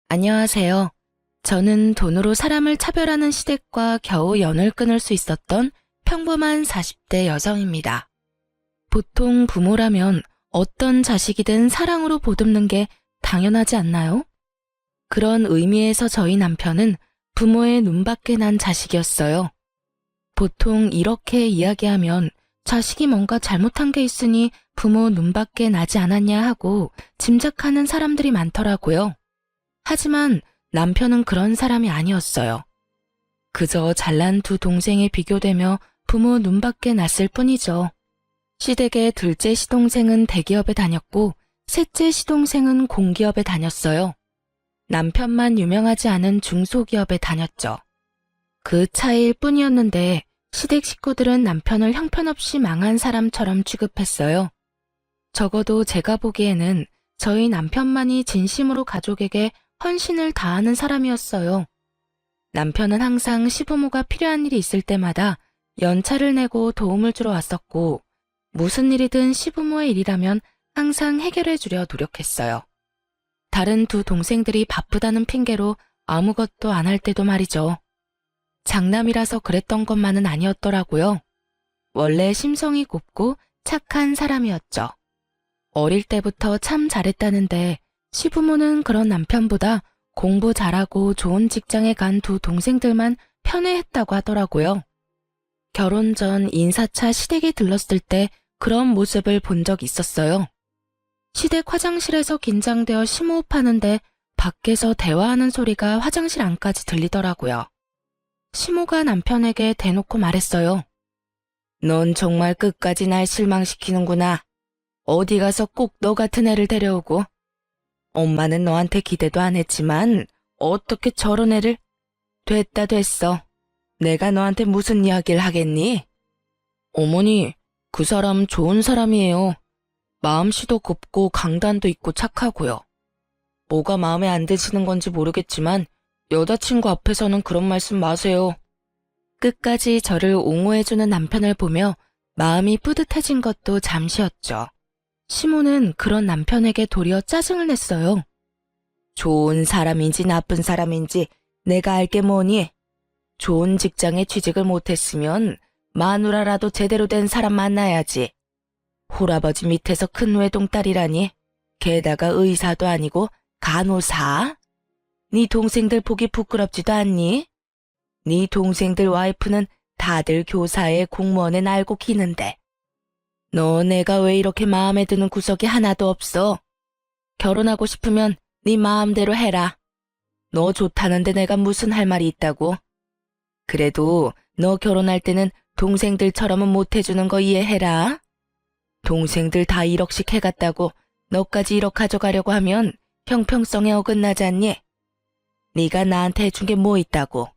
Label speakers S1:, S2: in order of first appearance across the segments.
S1: 안녕하세요. 저는 돈으로 사람을 차별하는 시댁과 겨우 연을 끊을 수 있었던 평범한 40대 여성입니다. 보통 부모라면 어떤 자식이든 사랑으로 보듬는 게 당연하지 않나요? 그런 의미에서 저희 남편은 부모의 눈밖에 난 자식이었어요. 보통 이렇게 이야기하면 자식이 뭔가 잘못한 게 있으니 부모 눈밖에 나지 않았냐 하고 짐작하는 사람들이 많더라고요. 하지만 남편은 그런 사람이 아니었어요. 그저 잘난 두 동생에 비교되며 부모 눈밖에 났을 뿐이죠. 시댁의 둘째 시동생은 대기업에 다녔고 셋째 시동생은 공기업에 다녔어요. 남편만 유명하지 않은 중소기업에 다녔죠. 그 차이일 뿐이었는데 시댁 식구들은 남편을 형편없이 망한 사람처럼 취급했어요. 적어도 제가 보기에는 저희 남편만이 진심으로 가족에게 헌신을 다하는 사람이었어요. 남편은 항상 시부모가 필요한 일이 있을 때마다 연차를 내고 도움을 주러 왔었고 무슨 일이든 시부모의 일이라면 항상 해결해 주려 노력했어요. 다른 두 동생들이 바쁘다는 핑계로 아무것도 안 할 때도 말이죠. 장남이라서 그랬던 것만은 아니었더라고요. 원래 심성이 곱고 착한 사람이었죠. 어릴 때부터 참 잘했다는데 시부모는 그런 남편보다 공부 잘하고 좋은 직장에 간 두 동생들만 편애했다고 하더라고요. 결혼 전 인사차 시댁에 들렀을 때 그런 모습을 본 적 있었어요. 시댁 화장실에서 긴장되어 심호흡하는데 밖에서 대화하는 소리가 화장실 안까지 들리더라고요. 시모가 남편에게 대놓고 말했어요. 넌 정말 끝까지 날 실망시키는구나. 어디 가서 꼭 너 같은 애를 데려오고. 엄마는 너한테 기대도 안 했지만 어떻게 저런 애를. 됐어. 내가 너한테 무슨 이야기를 하겠니? 어머니, 그 사람 좋은 사람이에요. 마음씨도 곱고 강단도 있고 착하고요. 뭐가 마음에 안 드시는 건지 모르겠지만 여자친구 앞에서는 그런 말씀 마세요. 끝까지 저를 옹호해주는 남편을 보며 마음이 뿌듯해진 것도 잠시였죠. 시모는 그런 남편에게 도리어 짜증을 냈어요. 좋은 사람인지 나쁜 사람인지 내가 알게 뭐니? 좋은 직장에 취직을 못했으면 마누라라도 제대로 된 사람 만나야지. 홀아버지 밑에서 큰 외동딸이라니. 게다가 의사도 아니고 간호사? 네 동생들 보기 부끄럽지도 않니? 네 동생들 와이프는 다들 교사에 공무원에 날고 기는데. 너 내가 왜 이렇게 마음에 드는 구석이 하나도 없어? 결혼하고 싶으면 네 마음대로 해라. 너 좋다는데 내가 무슨 할 말이 있다고? 그래도 너 결혼할 때는 동생들처럼은 못 해주는 거 이해해라. 동생들 다 1억씩 해갔다고 너까지 1억 가져가려고 하면 형평성에 어긋나지 않니? 네가 나한테 해준 게 뭐 있다고?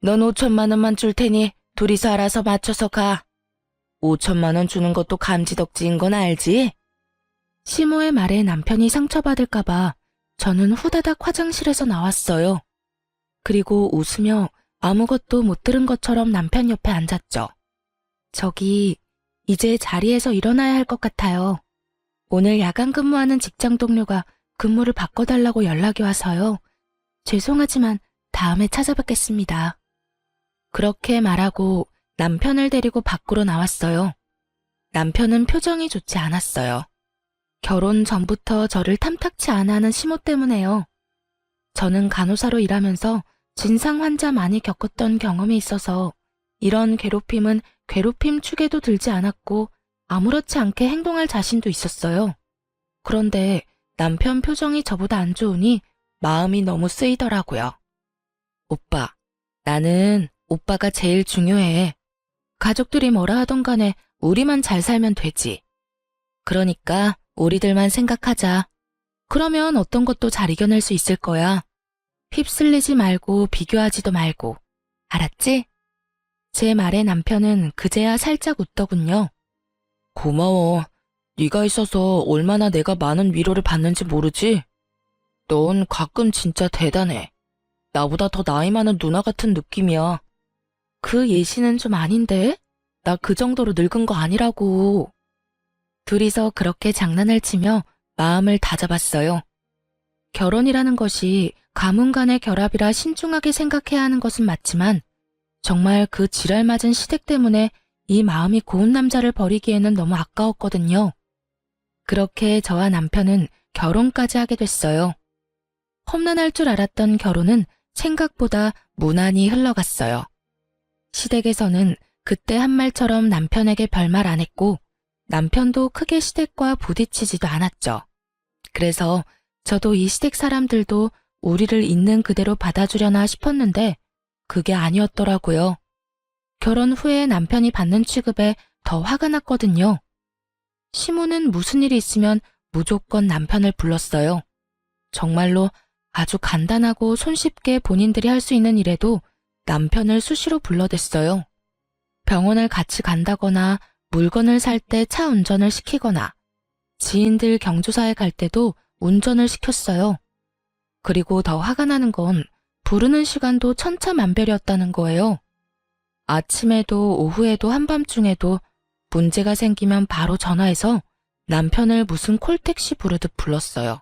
S1: 넌 5천만 원만 줄 테니 둘이서 알아서 맞춰서 가. 5천만 원 주는 것도 감지덕지인 건 알지? 시모의 말에 남편이 상처받을까봐 저는 후다닥 화장실에서 나왔어요. 그리고 웃으며 아무것도 못 들은 것처럼 남편 옆에 앉았죠. 저기, 이제 자리에서 일어나야 할 것 같아요. 오늘 야간 근무하는 직장 동료가 근무를 바꿔달라고 연락이 와서요. 죄송하지만 다음에 찾아뵙겠습니다. 그렇게 말하고 남편을 데리고 밖으로 나왔어요. 남편은 표정이 좋지 않았어요. 결혼 전부터 저를 탐탁치 않아 하는 시모 때문에요. 저는 간호사로 일하면서 진상 환자 많이 겪었던 경험이 있어서 이런 괴롭힘은 괴롭힘 축에도 들지 않았고 아무렇지 않게 행동할 자신도 있었어요. 그런데 남편 표정이 저보다 안 좋으니 마음이 너무 쓰이더라고요. 오빠, 나는 오빠가 제일 중요해. 가족들이 뭐라 하던 간에 우리만 잘 살면 되지. 그러니까 우리들만 생각하자. 그러면 어떤 것도 잘 이겨낼 수 있을 거야. 휩쓸리지 말고 비교하지도 말고. 알았지? 제 말에 남편은 그제야 살짝 웃더군요. 고마워. 네가 있어서 얼마나 내가 많은 위로를 받는지 모르지? 넌 가끔 진짜 대단해. 나보다 더 나이 많은 누나 같은 느낌이야. 그 예시는 좀 아닌데? 나 그 정도로 늙은 거 아니라고. 둘이서 그렇게 장난을 치며 마음을 다잡았어요. 결혼이라는 것이 가문 간의 결합이라 신중하게 생각해야 하는 것은 맞지만 정말 그 지랄 맞은 시댁 때문에 이 마음이 고운 남자를 버리기에는 너무 아까웠거든요. 그렇게 저와 남편은 결혼까지 하게 됐어요. 험난할 줄 알았던 결혼은 생각보다 무난히 흘러갔어요. 시댁에서는 그때 한 말처럼 남편에게 별말 안 했고 남편도 크게 시댁과 부딪히지도 않았죠. 그래서 저도 이 시댁 사람들도 우리를 있는 그대로 받아주려나 싶었는데 그게 아니었더라고요. 결혼 후에 남편이 받는 취급에 더 화가 났거든요. 시모는 무슨 일이 있으면 무조건 남편을 불렀어요. 정말로 아주 간단하고 손쉽게 본인들이 할 수 있는 일에도 남편을 수시로 불러댔어요. 병원을 같이 간다거나 물건을 살 때 차 운전을 시키거나 지인들 경조사에 갈 때도 운전을 시켰어요. 그리고 더 화가 나는 건 부르는 시간도 천차만별이었다는 거예요. 아침에도 오후에도 한밤중에도 문제가 생기면 바로 전화해서 남편을 무슨 콜택시 부르듯 불렀어요.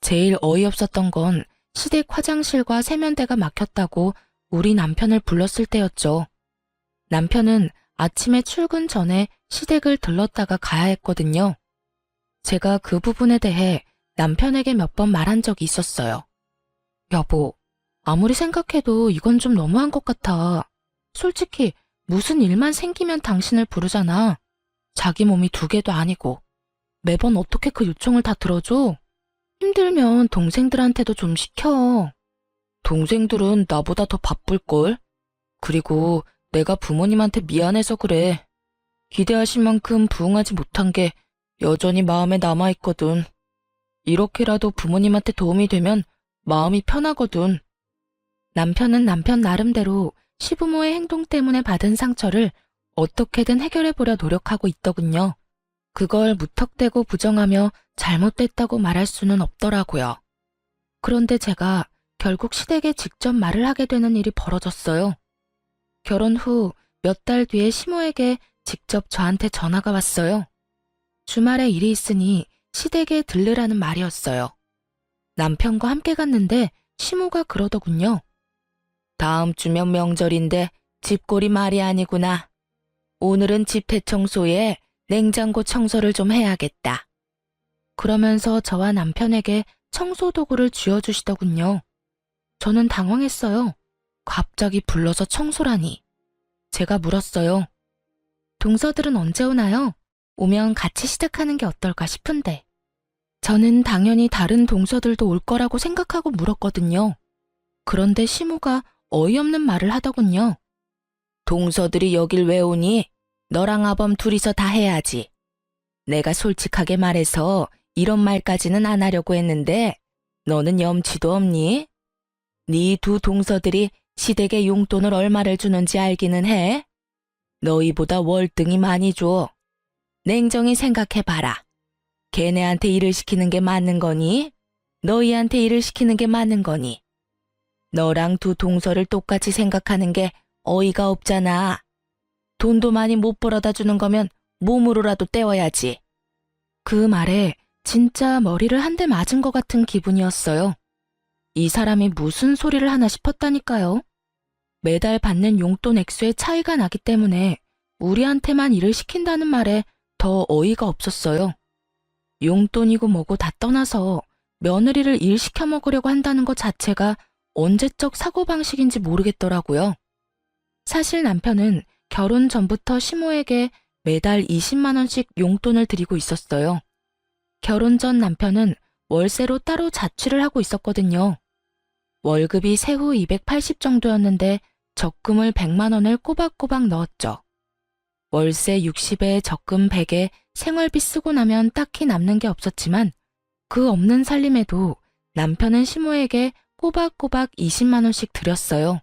S1: 제일 어이없었던 건 시댁 화장실과 세면대가 막혔다고 우리 남편을 불렀을 때였죠. 남편은 아침에 출근 전에 시댁을 들렀다가 가야 했거든요. 제가 그 부분에 대해 남편에게 몇 번 말한 적이 있었어요. 여보, 아무리 생각해도 이건 좀 너무한 것 같아. 솔직히 무슨 일만 생기면 당신을 부르잖아. 자기 몸이 2개도 아니고. 매번 어떻게 그 요청을 다 들어줘? 힘들면 동생들한테도 좀 시켜. 동생들은 나보다 더 바쁠걸? 그리고 내가 부모님한테 미안해서 그래. 기대하신 만큼 부응하지 못한 게 여전히 마음에 남아있거든. 이렇게라도 부모님한테 도움이 되면 마음이 편하거든. 남편은 남편 나름대로 시부모의 행동 때문에 받은 상처를 어떻게든 해결해보려 노력하고 있더군요. 그걸 무턱대고 부정하며 잘못됐다고 말할 수는 없더라고요. 그런데 제가 결국 시댁에 직접 말을 하게 되는 일이 벌어졌어요. 결혼 후 몇 달 뒤에 시모에게 직접 저한테 전화가 왔어요. 주말에 일이 있으니 시댁에 들르라는 말이었어요. 남편과 함께 갔는데 시모가 그러더군요. 다음 주면 명절인데 집골이 말이 아니구나. 오늘은 집 대청소에 냉장고 청소를 좀 해야겠다. 그러면서 저와 남편에게 청소 도구를 쥐어주시더군요. 저는 당황했어요. 갑자기 불러서 청소라니. 제가 물었어요. 동서들은 언제 오나요? 오면 같이 시작하는 게 어떨까 싶은데. 저는 당연히 다른 동서들도 올 거라고 생각하고 물었거든요. 그런데 시모가 어이없는 말을 하더군요. 동서들이 여길 왜 오니? 너랑 아범 둘이서 다 해야지. 내가 솔직하게 말해서 이런 말까지는 안 하려고 했는데 너는 염치도 없니? 네 2 동서들이 시댁에 용돈을 얼마를 주는지 알기는 해? 너희보다 월등히 많이 줘. 냉정히 생각해봐라. 걔네한테 일을 시키는 게 맞는 거니? 너희한테 일을 시키는 게 맞는 거니? 너랑 2 동서를 똑같이 생각하는 게 어이가 없잖아. 돈도 많이 못 벌어다 주는 거면 몸으로라도 때워야지. 그 말에 진짜 머리를 한 대 맞은 것 같은 기분이었어요. 이 사람이 무슨 소리를 하나 싶었다니까요. 매달 받는 용돈 액수의 차이가 나기 때문에 우리한테만 일을 시킨다는 말에 더 어이가 없었어요. 용돈이고 뭐고 다 떠나서 며느리를 일 시켜 먹으려고 한다는 것 자체가 언제적 사고방식인지 모르겠더라고요. 사실 남편은 결혼 전부터 시모에게 매달 20만 원씩 용돈을 드리고 있었어요. 결혼 전 남편은 월세로 따로 자취를 하고 있었거든요. 월급이 세후 280 정도였는데 적금을 100만 원을 꼬박꼬박 넣었죠. 월세 60에 적금 100에 생활비 쓰고 나면 딱히 남는 게 없었지만 그 없는 살림에도 남편은 시모에게 꼬박꼬박 20만 원씩 드렸어요.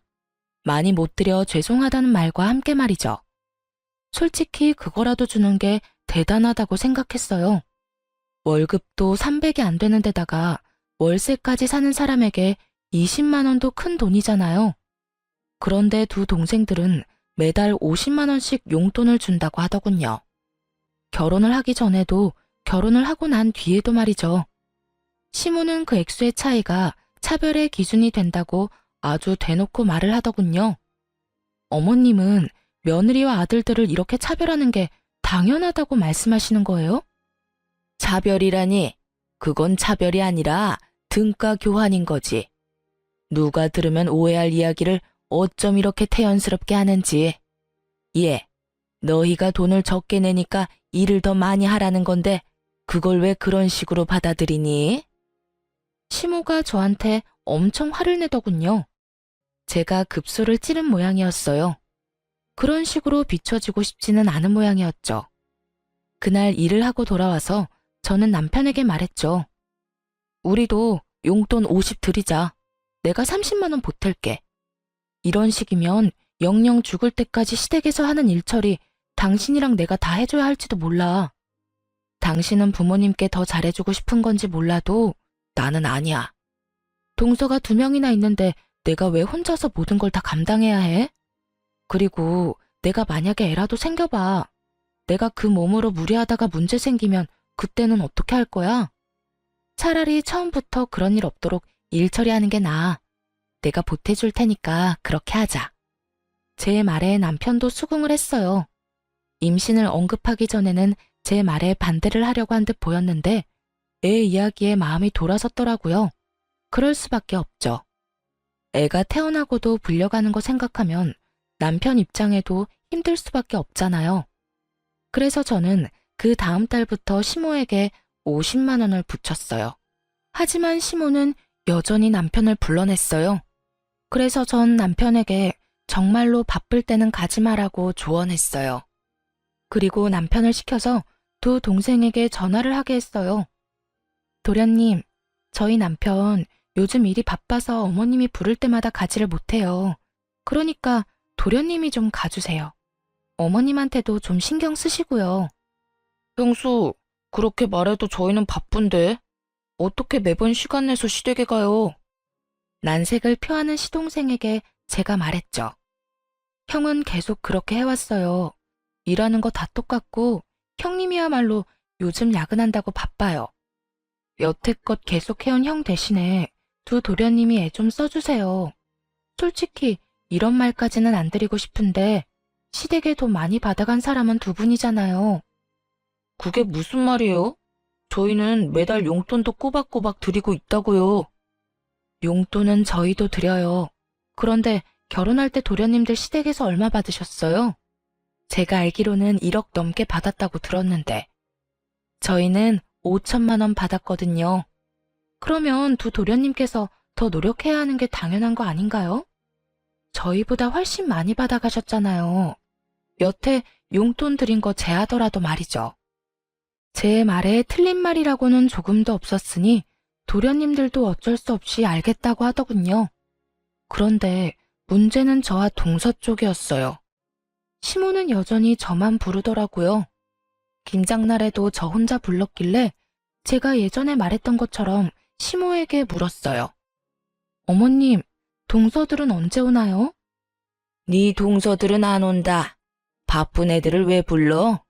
S1: 많이 못 드려 죄송하다는 말과 함께 말이죠. 솔직히 그거라도 주는 게 대단하다고 생각했어요. 월급도 300이 안 되는 데다가 월세까지 사는 사람에게 20만 원도 큰 돈이잖아요. 그런데 2 동생들은 매달 50만 원씩 용돈을 준다고 하더군요. 결혼을 하기 전에도 결혼을 하고 난 뒤에도 말이죠. 시모는 그 액수의 차이가 차별의 기준이 된다고 아주 대놓고 말을 하더군요. 어머님은 며느리와 아들들을 이렇게 차별하는 게 당연하다고 말씀하시는 거예요? 차별이라니, 그건 차별이 아니라 등가 교환인 거지. 누가 들으면 오해할 이야기를 어쩜 이렇게 태연스럽게 하는지. 예, 너희가 돈을 적게 내니까 일을 더 많이 하라는 건데 그걸 왜 그런 식으로 받아들이니? 시모가 저한테 엄청 화를 내더군요. 제가 급소를 찌른 모양이었어요. 그런 식으로 비춰지고 싶지는 않은 모양이었죠. 그날 일을 하고 돌아와서 저는 남편에게 말했죠. 우리도 용돈 50 드리자. 내가 30만 원 보탤게. 이런 식이면 영영 죽을 때까지 시댁에서 하는 일처리 당신이랑 내가 다 해줘야 할지도 몰라. 당신은 부모님께 더 잘해주고 싶은 건지 몰라도 나는 아니야. 동서가 2명이나 있는데 내가 왜 혼자서 모든 걸 다 감당해야 해? 그리고 내가 만약에 애라도 생겨봐. 내가 그 몸으로 무리하다가 문제 생기면 그때는 어떻게 할 거야? 차라리 처음부터 그런 일 없도록 일 처리하는 게 나아. 내가 보태줄 테니까 그렇게 하자. 제 말에 남편도 수긍을 했어요. 임신을 언급하기 전에는 제 말에 반대를 하려고 한 듯 보였는데 애 이야기에 마음이 돌아섰더라고요. 그럴 수밖에 없죠. 애가 태어나고도 불려가는 거 생각하면 남편 입장에도 힘들 수밖에 없잖아요. 그래서 저는 그 다음 달부터 시모에게 50만 원을 붙였어요. 하지만 시모는 여전히 남편을 불러냈어요. 그래서 전 남편에게 정말로 바쁠 때는 가지 마라고 조언했어요. 그리고 남편을 시켜서 2 동생에게 전화를 하게 했어요. 도련님, 저희 남편 요즘 일이 바빠서 어머님이 부를 때마다 가지를 못해요. 그러니까 도련님이 좀 가주세요. 어머님한테도 좀 신경 쓰시고요. 형수, 그렇게 말해도 저희는 바쁜데 어떻게 매번 시간 내서 시댁에 가요? 난색을 표하는 시동생에게 제가 말했죠. 형은 계속 그렇게 해왔어요. 일하는 거 다 똑같고 형님이야말로 요즘 야근한다고 바빠요. 여태껏 계속 해온 형 대신에 2 도련님이 애 좀 써주세요. 솔직히 이런 말까지는 안 드리고 싶은데 시댁에 돈 많이 받아간 사람은 2분이잖아요. 그게 무슨 말이에요? 저희는 매달 용돈도 꼬박꼬박 드리고 있다고요. 용돈은 저희도 드려요. 그런데 결혼할 때 도련님들 시댁에서 얼마 받으셨어요? 제가 알기로는 1억 넘게 받았다고 들었는데. 저희는 5천만 원 받았거든요. 그러면 2 도련님께서 더 노력해야 하는 게 당연한 거 아닌가요? 저희보다 훨씬 많이 받아가셨잖아요. 여태 용돈 드린 거 제하더라도 말이죠. 제 말에 틀린 말이라고는 조금도 없었으니 도련님들도 어쩔 수 없이 알겠다고 하더군요. 그런데 문제는 저와 동서 쪽이었어요. 시모는 여전히 저만 부르더라고요. 김장날에도 저 혼자 불렀길래 제가 예전에 말했던 것처럼 시모에게 물었어요. 어머님, 동서들은 언제 오나요? 네 동서들은 안 온다. 바쁜 애들을 왜 불러?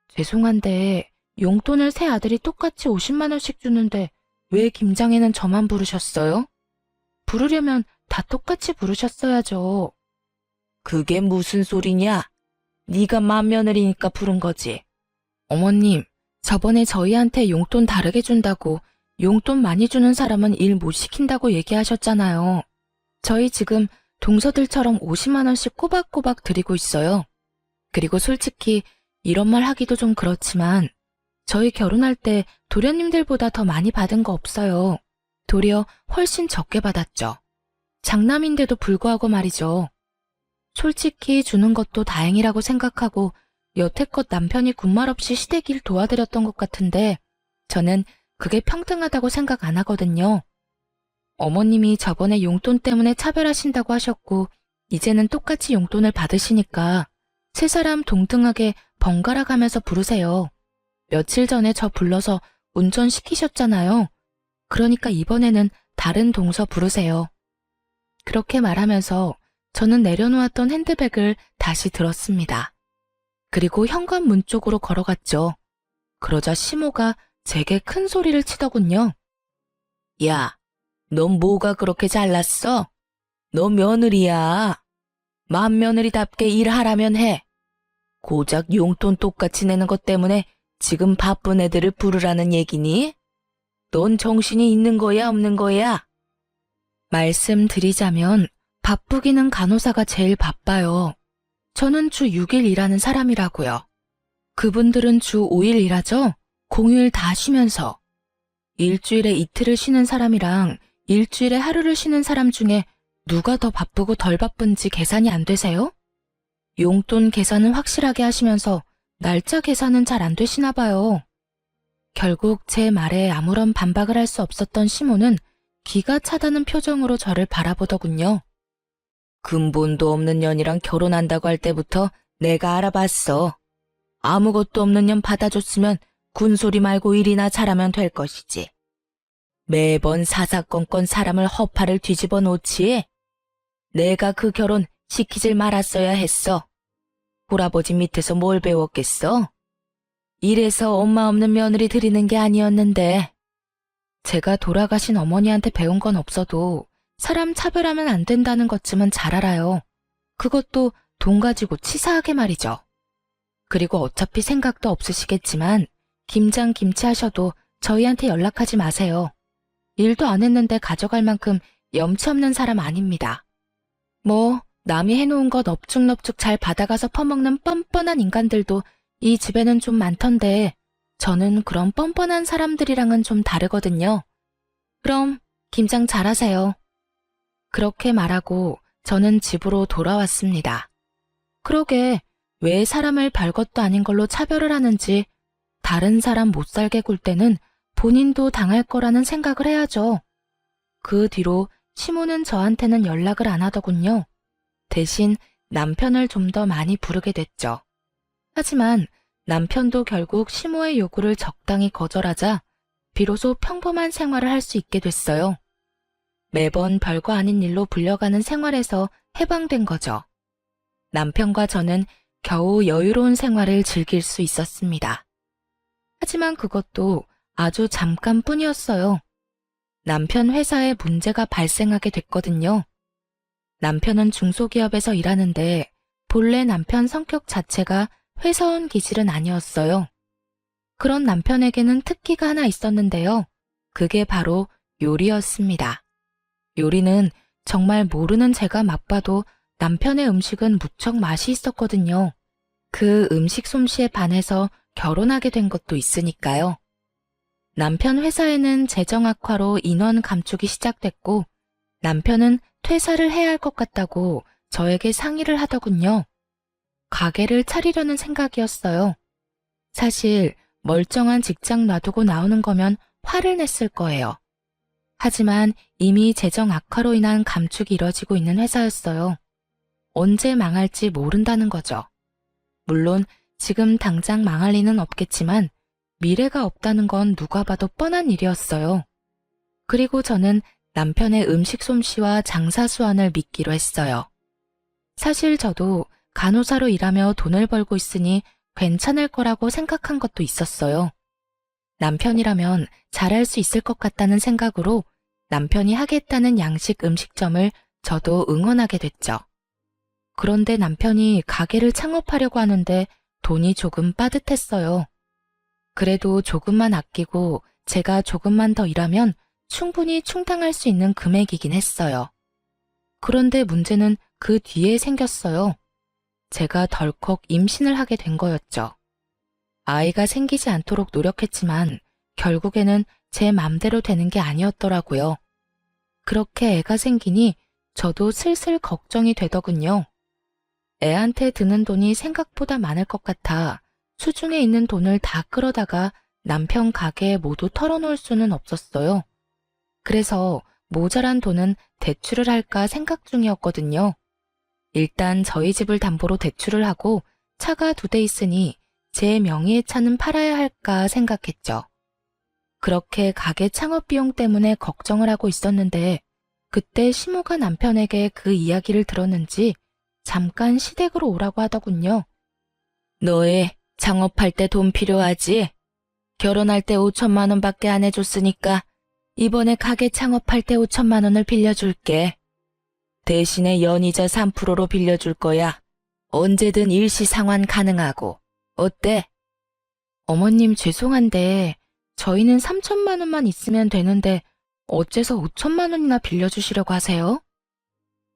S1: 죄송한데 용돈을 세 아들이 똑같이 50만 원씩 주는데 왜 김장에는 저만 부르셨어요? 부르려면 다 똑같이 부르셨어야죠. 그게 무슨 소리냐? 네가 맏며느리니까 부른 거지. 어머님, 저번에 저희한테 용돈 다르게 준다고 용돈 많이 주는 사람은 일 못 시킨다고 얘기하셨잖아요. 저희 지금 동서들처럼 50만 원씩 꼬박꼬박 드리고 있어요. 그리고 솔직히 이런 말 하기도 좀 그렇지만 저희 결혼할 때 도련님들보다 더 많이 받은 거 없어요. 도리어 훨씬 적게 받았죠. 장남인데도 불구하고 말이죠. 솔직히 주는 것도 다행이라고 생각하고 여태껏 남편이 군말 없이 시댁 일 도와드렸던 것 같은데 저는 그게 평등하다고 생각 안 하거든요. 어머님이 저번에 용돈 때문에 차별하신다고 하셨고 이제는 똑같이 용돈을 받으시니까 세 사람 동등하게 번갈아 가면서 부르세요. 며칠 전에 저 불러서 운전시키셨잖아요. 그러니까 이번에는 다른 동서 부르세요. 그렇게 말하면서 저는 내려놓았던 핸드백을 다시 들었습니다. 그리고 현관문 쪽으로 걸어갔죠. 그러자 시모가 제게 큰 소리를 치더군요. 야, 넌 뭐가 그렇게 잘났어? 너 며느리야. 맏며느리답게 일하라면 해. 고작 용돈 똑같이 내는 것 때문에 지금 바쁜 애들을 부르라는 얘기니? 넌 정신이 있는 거야, 없는 거야? 말씀드리자면 바쁘기는 간호사가 제일 바빠요. 저는 주 6일 일하는 사람이라고요. 그분들은 주 5일 일하죠? 공휴일 다 쉬면서. 일주일에 이틀을 쉬는 사람이랑 일주일에 하루를 쉬는 사람 중에 누가 더 바쁘고 덜 바쁜지 계산이 안 되세요? 용돈 계산은 확실하게 하시면서 날짜 계산은 잘 안 되시나 봐요. 결국 제 말에 아무런 반박을 할 수 없었던 시모는 기가 차다는 표정으로 저를 바라보더군요. 근본도 없는 년이랑 결혼한다고 할 때부터 내가 알아봤어. 아무것도 없는 년 받아줬으면 군소리 말고 일이나 잘하면 될 것이지. 매번 사사건건 사람을 허파를 뒤집어 놓지. 내가 그 결혼 시키질 말았어야 했어. 할아버지 밑에서 뭘 배웠겠어? 이래서 엄마 없는 며느리 들이는 게 아니었는데. 제가 돌아가신 어머니한테 배운 건 없어도 사람 차별하면 안 된다는 것쯤은 잘 알아요. 그것도 돈 가지고 치사하게 말이죠. 그리고 어차피 생각도 없으시겠지만 김장 김치 하셔도 저희한테 연락하지 마세요. 일도 안 했는데 가져갈 만큼 염치 없는 사람 아닙니다. 뭐 남이 해놓은 것 넙죽넙죽 잘 받아가서 퍼먹는 뻔뻔한 인간들도 이 집에는 좀 많던데 저는 그런 뻔뻔한 사람들이랑은 좀 다르거든요. 그럼 김장 잘하세요. 그렇게 말하고 저는 집으로 돌아왔습니다. 그러게 왜 사람을 별것도 아닌 걸로 차별을 하는지 다른 사람 못 살게 굴 때는 본인도 당할 거라는 생각을 해야죠. 그 뒤로 시모는 저한테는 연락을 안 하더군요. 대신 남편을 좀 더 많이 부르게 됐죠. 하지만 남편도 결국 시모의 요구를 적당히 거절하자 비로소 평범한 생활을 할 수 있게 됐어요. 매번 별거 아닌 일로 불려가는 생활에서 해방된 거죠. 남편과 저는 겨우 여유로운 생활을 즐길 수 있었습니다. 하지만 그것도 아주 잠깐뿐이었어요. 남편 회사에 문제가 발생하게 됐거든요. 남편은 중소기업에서 일하는데 본래 남편 성격 자체가 회사원 기질은 아니었어요. 그런 남편에게는 특기가 하나 있었는데요. 그게 바로 요리였습니다. 요리는 정말 모르는 제가 맛봐도 남편의 음식은 무척 맛이 있었거든요. 그 음식 솜씨에 반해서 결혼하게 된 것도 있으니까요. 남편 회사에는 재정 악화로 인원 감축이 시작됐고 남편은 퇴사를 해야 할 것 같다고 저에게 상의를 하더군요. 가게를 차리려는 생각이었어요. 사실 멀쩡한 직장 놔두고 나오는 거면 화를 냈을 거예요. 하지만 이미 재정 악화로 인한 감축이 이뤄지고 있는 회사였어요. 언제 망할지 모른다는 거죠. 물론 지금 당장 망할 리는 없겠지만 미래가 없다는 건 누가 봐도 뻔한 일이었어요. 그리고 저는 남편의 음식 솜씨와 장사 수완을 믿기로 했어요. 사실 저도 간호사로 일하며 돈을 벌고 있으니 괜찮을 거라고 생각한 것도 있었어요. 남편이라면 잘할 수 있을 것 같다는 생각으로 남편이 하겠다는 양식 음식점을 저도 응원하게 됐죠. 그런데 남편이 가게를 창업하려고 하는데 돈이 조금 빠듯했어요. 그래도 조금만 아끼고 제가 조금만 더 일하면 충분히 충당할 수 있는 금액이긴 했어요. 그런데 문제는 그 뒤에 생겼어요. 제가 덜컥 임신을 하게 된 거였죠. 아이가 생기지 않도록 노력했지만 결국에는 제 맘대로 되는 게 아니었더라고요. 그렇게 애가 생기니 저도 슬슬 걱정이 되더군요. 애한테 드는 돈이 생각보다 많을 것 같아 수중에 있는 돈을 다 끌어다가 남편 가게에 모두 털어놓을 수는 없었어요. 그래서 모자란 돈은 대출을 할까 생각 중이었거든요. 일단 저희 집을 담보로 대출을 하고 차가 2대 있으니 제 명의의 차는 팔아야 할까 생각했죠. 그렇게 가게 창업 비용 때문에 걱정을 하고 있었는데 그때 시모가 남편에게 그 이야기를 들었는지 잠깐 시댁으로 오라고 하더군요. 너애 창업할 때 돈 필요하지? 결혼할 때 5천만 원밖에 안 해줬으니까 이번에 가게 창업할 때 5천만 원을 빌려줄게. 대신에 연이자 3%로 빌려줄 거야. 언제든 일시 상환 가능하고. 어때? 어머님 죄송한데 저희는 3천만 원만 있으면 되는데 어째서 5천만 원이나 빌려주시려고 하세요?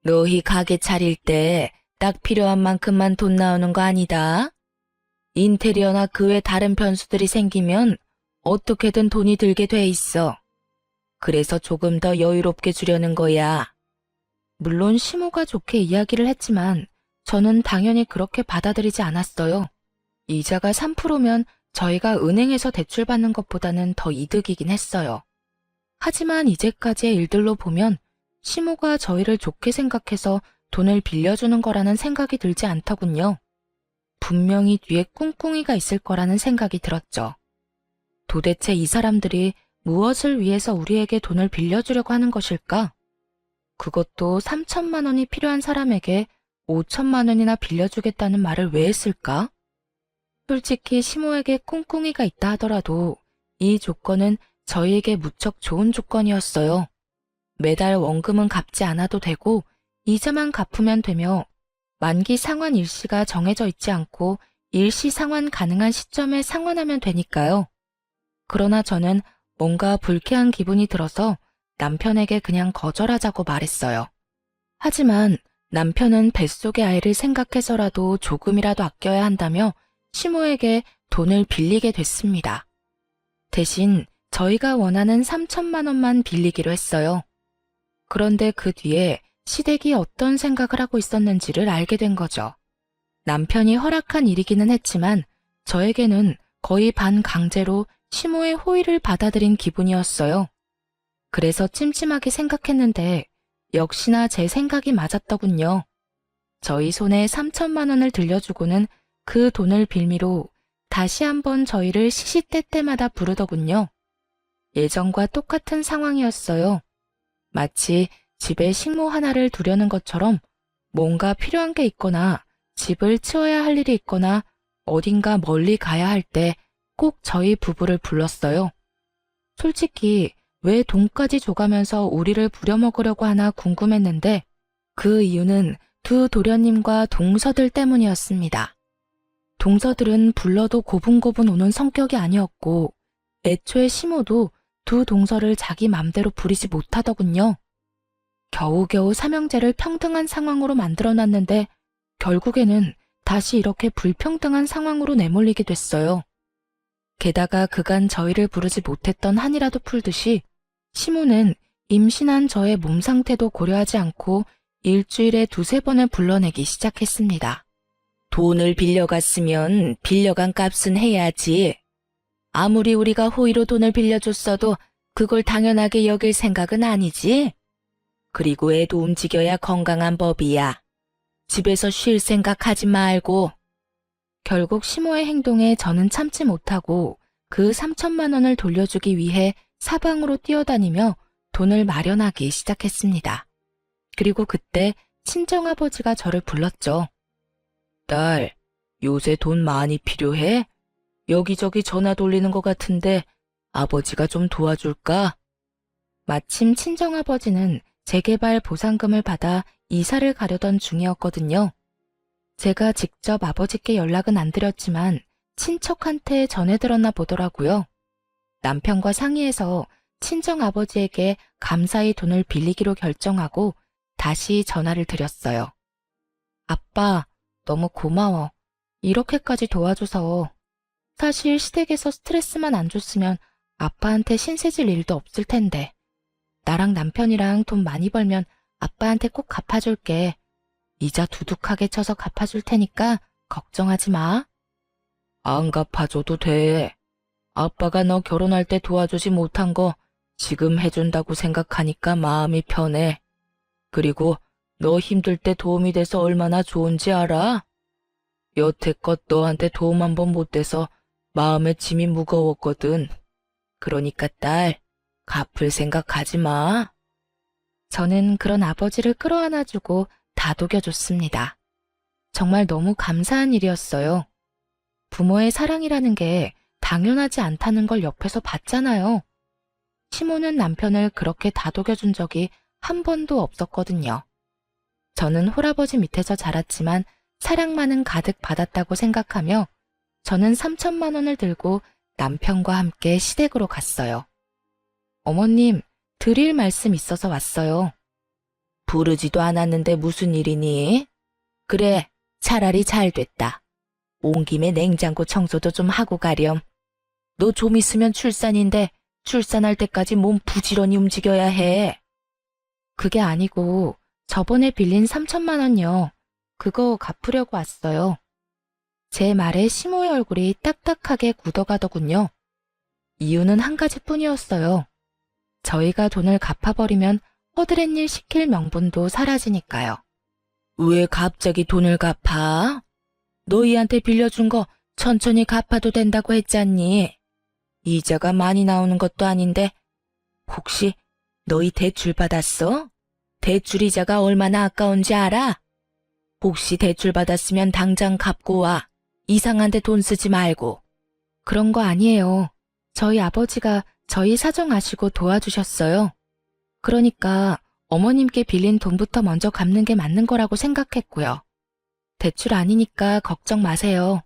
S1: 너희 가게 차릴 때 딱 필요한 만큼만 돈 나오는 거 아니다. 인테리어나 그 외 다른 변수들이 생기면 어떻게든 돈이 들게 돼 있어. 그래서 조금 더 여유롭게 주려는 거야. 물론 시모가 좋게 이야기를 했지만 저는 당연히 그렇게 받아들이지 않았어요. 이자가 3%면 저희가 은행에서 대출받는 것보다는 더 이득이긴 했어요. 하지만 이제까지의 일들로 보면 시모가 저희를 좋게 생각해서 돈을 빌려주는 거라는 생각이 들지 않더군요. 분명히 뒤에 꿍꿍이가 있을 거라는 생각이 들었죠. 도대체 이 사람들이 무엇을 위해서 우리에게 돈을 빌려주려고 하는 것일까? 그것도 3천만 원이 필요한 사람에게 5천만 원이나 빌려주겠다는 말을 왜 했을까? 솔직히 시모에게 꿍꿍이가 있다 하더라도 이 조건은 저희에게 무척 좋은 조건이었어요. 매달 원금은 갚지 않아도 되고 이자만 갚으면 되며 만기 상환 일시가 정해져 있지 않고 일시 상환 가능한 시점에 상환하면 되니까요. 그러나 저는 뭔가 불쾌한 기분이 들어서 남편에게 그냥 거절하자고 말했어요. 하지만 남편은 뱃속의 아이를 생각해서라도 조금이라도 아껴야 한다며 시모에게 돈을 빌리게 됐습니다. 대신 저희가 원하는 3천만 원만 빌리기로 했어요. 그런데 그 뒤에 시댁이 어떤 생각을 하고 있었는지를 알게 된 거죠. 남편이 허락한 일이기는 했지만 저에게는 거의 반강제로 시모의 호의를 받아들인 기분이었어요. 그래서 찜찜하게 생각했는데 역시나 제 생각이 맞았더군요. 저희 손에 3천만 원을 들려주고는 그 돈을 빌미로 다시 한번 저희를 시시때때마다 부르더군요. 예전과 똑같은 상황이었어요. 마치 집에 식모 하나를 두려는 것처럼 뭔가 필요한 게 있거나 집을 치워야 할 일이 있거나 어딘가 멀리 가야 할 때 꼭 저희 부부를 불렀어요. 솔직히 왜 돈까지 줘가면서 우리를 부려먹으려고 하나 궁금했는데 그 이유는 두 도련님과 동서들 때문이었습니다. 동서들은 불러도 고분고분 오는 성격이 아니었고 애초에 시모도 두 동서를 자기 맘대로 부리지 못하더군요. 겨우겨우 삼형제를 평등한 상황으로 만들어놨는데 결국에는 다시 이렇게 불평등한 상황으로 내몰리게 됐어요. 게다가 그간 저희를 부르지 못했던 한이라도 풀듯이 시모는 임신한 저의 몸 상태도 고려하지 않고 일주일에 2~3번을 불러내기 시작했습니다. 돈을 빌려갔으면 빌려간 값은 해야지. 아무리 우리가 호의로 돈을 빌려줬어도 그걸 당연하게 여길 생각은 아니지. 그리고 애도 움직여야 건강한 법이야. 집에서 쉴 생각하지 말고. 결국 시모의 행동에 저는 참지 못하고 그 3천만 원을 돌려주기 위해 사방으로 뛰어다니며 돈을 마련하기 시작했습니다. 그리고 그때 친정아버지가 저를 불렀죠. 딸, 요새 돈 많이 필요해? 여기저기 전화 돌리는 것 같은데 아버지가 좀 도와줄까? 마침 친정아버지는 재개발 보상금을 받아 이사를 가려던 중이었거든요. 제가 직접 아버지께 연락은 안 드렸지만 친척한테 전해들었나 보더라고요. 남편과 상의해서 친정아버지에게 감사히 돈을 빌리기로 결정하고 다시 전화를 드렸어요. 아빠, 너무 고마워. 이렇게까지 도와줘서. 사실 시댁에서 스트레스만 안 줬으면 아빠한테 신세질 일도 없을 텐데. 나랑 남편이랑 돈 많이 벌면 아빠한테 꼭 갚아줄게. 이자 두둑하게 쳐서 갚아줄 테니까 걱정하지 마. 안 갚아줘도 돼. 아빠가 너 결혼할 때 도와주지 못한 거 지금 해준다고 생각하니까 마음이 편해. 그리고 너 힘들 때 도움이 돼서 얼마나 좋은지 알아? 여태껏 너한테 도움 한 번 못 돼서 마음에 짐이 무거웠거든. 그러니까 딸, 갚을 생각하지 마. 저는 그런 아버지를 끌어안아주고 다독여줬습니다. 정말 너무 감사한 일이었어요. 부모의 사랑이라는 게 당연하지 않다는 걸 옆에서 봤잖아요. 시모는 남편을 그렇게 다독여준 적이 한 번도 없었거든요. 저는 홀아버지 밑에서 자랐지만 사랑만은 가득 받았다고 생각하며 저는 3천만 원을 들고 남편과 함께 시댁으로 갔어요. 어머님, 드릴 말씀 있어서 왔어요. 부르지도 않았는데 무슨 일이니? 그래, 차라리 잘 됐다. 온 김에 냉장고 청소도 좀 하고 가렴. 너 좀 있으면 출산인데 출산할 때까지 몸 부지런히 움직여야 해. 그게 아니고 저번에 빌린 3천만 원요. 그거 갚으려고 왔어요. 제 말에 시모의 얼굴이 딱딱하게 굳어가더군요. 이유는 한 가지뿐이었어요. 저희가 돈을 갚아버리면 허드렛 일 시킬 명분도 사라지니까요. 왜 갑자기 돈을 갚아? 너희한테 빌려준 거 천천히 갚아도 된다고 했잖니. 이자가 많이 나오는 것도 아닌데 혹시 너희 대출 받았어? 대출 이자가 얼마나 아까운지 알아? 혹시 대출 받았으면 당장 갚고 와. 이상한 데 돈 쓰지 말고. 그런 거 아니에요. 저희 아버지가 저희 사정 아시고 도와주셨어요. 그러니까 어머님께 빌린 돈부터 먼저 갚는 게 맞는 거라고 생각했고요. 대출 아니니까 걱정 마세요.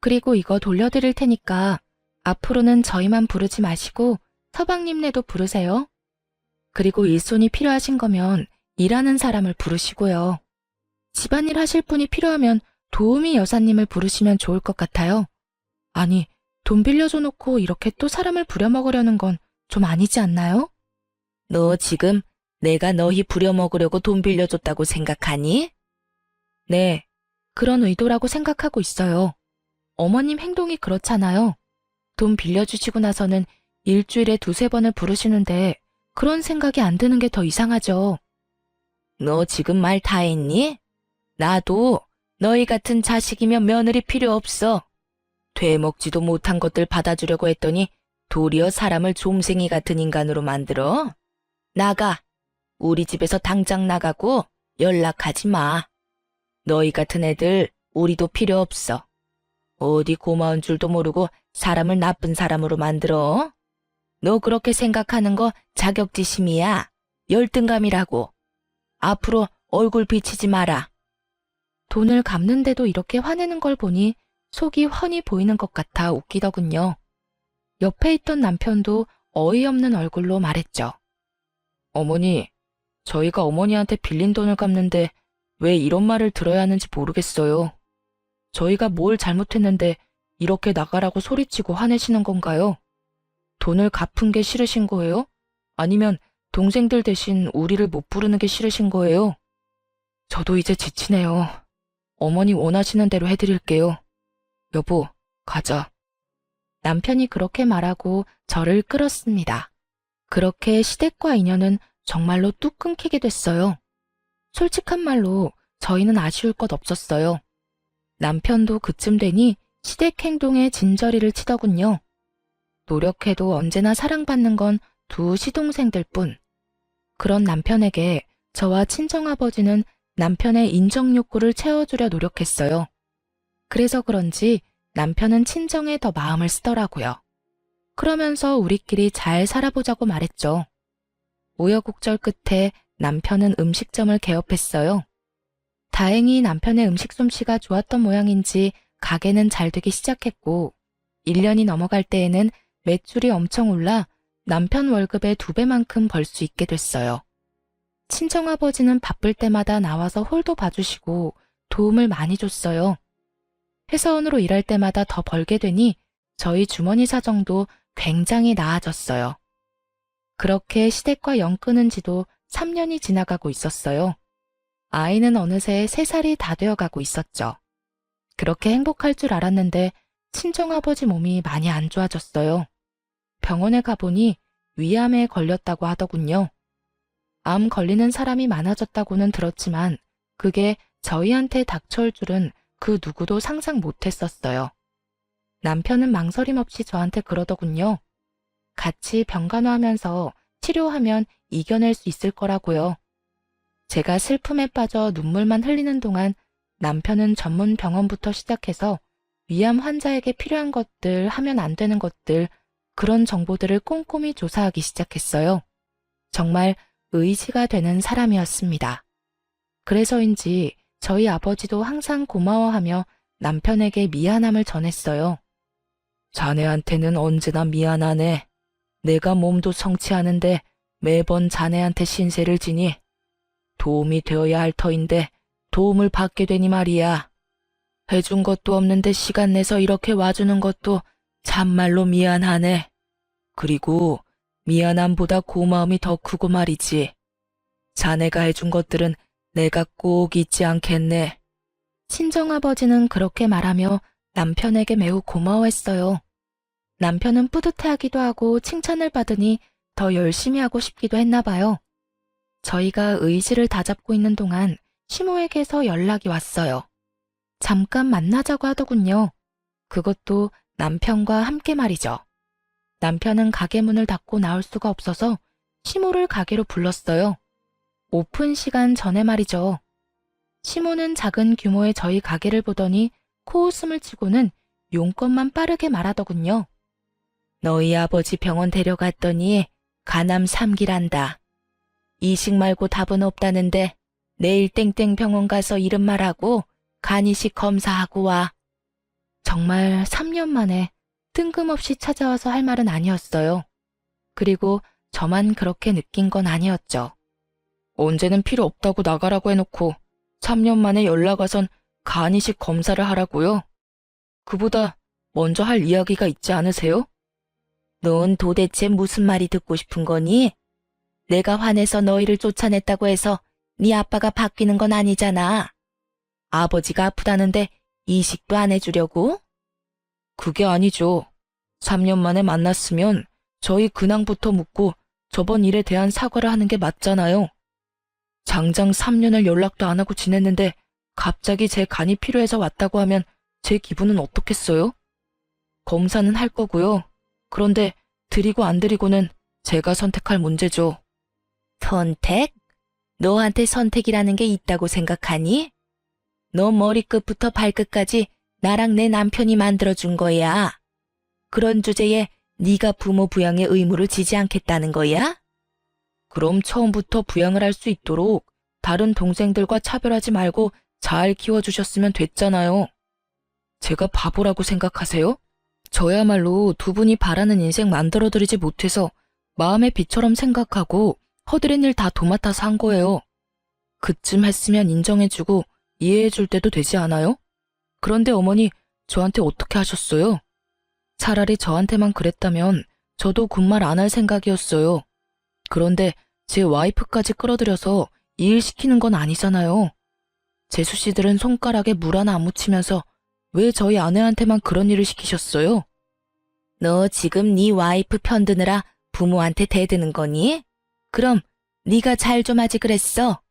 S1: 그리고 이거 돌려드릴 테니까 앞으로는 저희만 부르지 마시고 서방님네도 부르세요. 그리고 일손이 필요하신 거면 일하는 사람을 부르시고요. 집안일 하실 분이 필요하면 도우미 여사님을 부르시면 좋을 것 같아요. 아니, 돈 빌려줘 놓고 이렇게 또 사람을 부려먹으려는 건 좀 아니지 않나요? 너 지금 내가 너희 부려먹으려고 돈 빌려줬다고 생각하니? 네, 그런 의도라고 생각하고 있어요. 어머님 행동이 그렇잖아요. 돈 빌려주시고 나서는 일주일에 2-3번을 부르시는데 그런 생각이 안 드는 게 더 이상하죠. 너 지금 말 다 했니? 나도 너희 같은 자식이면 며느리 필요 없어. 되먹지도 못한 것들 받아주려고 했더니 도리어 사람을 좀생이 같은 인간으로 만들어? 나가. 우리 집에서 당장 나가고 연락하지 마. 너희 같은 애들 우리도 필요 없어. 어디 고마운 줄도 모르고 사람을 나쁜 사람으로 만들어? 너 그렇게 생각하는 거 자격지심이야. 열등감이라고. 앞으로 얼굴 비치지 마라. 돈을 갚는데도 이렇게 화내는 걸 보니 속이 훤히 보이는 것 같아 웃기더군요. 옆에 있던 남편도 어이없는 얼굴로 말했죠. 어머니, 저희가 어머니한테 빌린 돈을 갚는데 왜 이런 말을 들어야 하는지 모르겠어요. 저희가 뭘 잘못했는데 이렇게 나가라고 소리치고 화내시는 건가요? 돈을 갚은 게 싫으신 거예요? 아니면 동생들 대신 우리를 못 부르는 게 싫으신 거예요? 저도 이제 지치네요. 어머니 원하시는 대로 해드릴게요. 여보, 가자. 남편이 그렇게 말하고 저를 끌었습니다. 그렇게 시댁과 인연은 정말로 뚝 끊기게 됐어요. 솔직한 말로 저희는 아쉬울 것 없었어요. 남편도 그쯤 되니 시댁 행동에 진저리를 치더군요. 노력해도 언제나 사랑받는 건 두 시동생들 뿐. 그런 남편에게 저와 친정아버지는 남편의 인정 욕구를 채워주려 노력했어요. 그래서 그런지 남편은 친정에 더 마음을 쓰더라고요. 그러면서 우리끼리 잘 살아보자고 말했죠. 우여곡절 끝에 남편은 음식점을 개업했어요. 다행히 남편의 음식 솜씨가 좋았던 모양인지 가게는 잘 되기 시작했고 1년이 넘어갈 때에는 매출이 엄청 올라 남편 월급의 2배만큼 벌 수 있게 됐어요. 친정아버지는 바쁠 때마다 나와서 홀도 봐주시고 도움을 많이 줬어요. 회사원으로 일할 때마다 더 벌게 되니 저희 주머니 사정도 굉장히 나아졌어요. 그렇게 시댁과 연 끊은 지도 3년이 지나가고 있었어요. 아이는 어느새 3살이 다 되어가고 있었죠. 그렇게 행복할 줄 알았는데 친정아버지 몸이 많이 안 좋아졌어요. 병원에 가보니 위암에 걸렸다고 하더군요. 암 걸리는 사람이 많아졌다고는 들었지만 그게 저희한테 닥쳐올 줄은 그 누구도 상상 못했었어요. 남편은 망설임 없이 저한테 그러더군요. 같이 병간호하면서 치료하면 이겨낼 수 있을 거라고요. 제가 슬픔에 빠져 눈물만 흘리는 동안 남편은 전문 병원부터 시작해서 위암 환자에게 필요한 것들, 하면 안 되는 것들, 그런 정보들을 꼼꼼히 조사하기 시작했어요. 정말 의지가 되는 사람이었습니다. 그래서인지 저희 아버지도 항상 고마워하며 남편에게 미안함을 전했어요. 자네한테는 언제나 미안하네. 내가 몸도 성취하는데 매번 자네한테 신세를 지니 도움이 되어야 할 터인데 도움을 받게 되니 말이야. 해준 것도 없는데 시간 내서 이렇게 와주는 것도 참말로 미안하네. 그리고 미안함보다 고마움이 더 크고 말이지. 자네가 해준 것들은 내가 꼭 잊지 않겠네. 친정아버지는 그렇게 말하며 남편에게 매우 고마워했어요. 남편은 뿌듯해하기도 하고 칭찬을 받으니 더 열심히 하고 싶기도 했나 봐요. 저희가 의지를 다잡고 있는 동안 시모에게서 연락이 왔어요. 잠깐 만나자고 하더군요. 그것도 남편과 함께 말이죠. 남편은 가게 문을 닫고 나올 수가 없어서 시모를 가게로 불렀어요. 오픈 시간 전에 말이죠. 시모는 작은 규모의 저희 가게를 보더니 코웃음을 치고는 용건만 빠르게 말하더군요. 너희 아버지 병원 데려갔더니 간암 3기란다. 이식 말고 답은 없다는데 내일 땡땡 병원 가서 이름 말하고 간이식 검사하고 와. 정말 3년 만에 뜬금없이 찾아와서 할 말은 아니었어요. 그리고 저만 그렇게 느낀 건 아니었죠. 언제는 필요 없다고 나가라고 해놓고 3년 만에 연락 와선 간이식 검사를 하라고요? 그보다 먼저 할 이야기가 있지 않으세요? 넌 도대체 무슨 말이 듣고 싶은 거니? 내가 화내서 너희를 쫓아냈다고 해서 네 아빠가 바뀌는 건 아니잖아. 아버지가 아프다는데 이식도 안 해주려고? 그게 아니죠. 3년 만에 만났으면 저희 근황부터 묻고 저번 일에 대한 사과를 하는 게 맞잖아요. 장장 3년을 연락도 안 하고 지냈는데 갑자기 제 간이 필요해서 왔다고 하면 제 기분은 어떻겠어요? 검사는 할 거고요. 그런데 드리고 안 드리고는 제가 선택할 문제죠. 선택? 너한테 선택이라는 게 있다고 생각하니? 너 머리끝부터 발끝까지 나랑 내 남편이 만들어준 거야. 그런 주제에 네가 부모 부양의 의무를 지지 않겠다는 거야? 그럼 처음부터 부양을 할 수 있도록 다른 동생들과 차별하지 말고 잘 키워주셨으면 됐잖아요. 제가 바보라고 생각하세요? 저야말로 두 분이 바라는 인생 만들어드리지 못해서 마음의 비처럼 생각하고 허드렛 일 다 도맡아서 한 거예요. 그쯤 했으면 인정해주고 이해해줄 때도 되지 않아요? 그런데 어머니 저한테 어떻게 하셨어요? 차라리 저한테만 그랬다면 저도 군말 안 할 생각이었어요. 그런데 제 와이프까지 끌어들여서 이 일 시키는 건 아니잖아요. 재수 씨들은 손가락에 물 하나 안 묻히면서 왜 저희 아내한테만 그런 일을 시키셨어요? 너 지금 네 와이프 편드느라 부모한테 대드는 거니? 그럼 네가 잘 좀 하지 그랬어?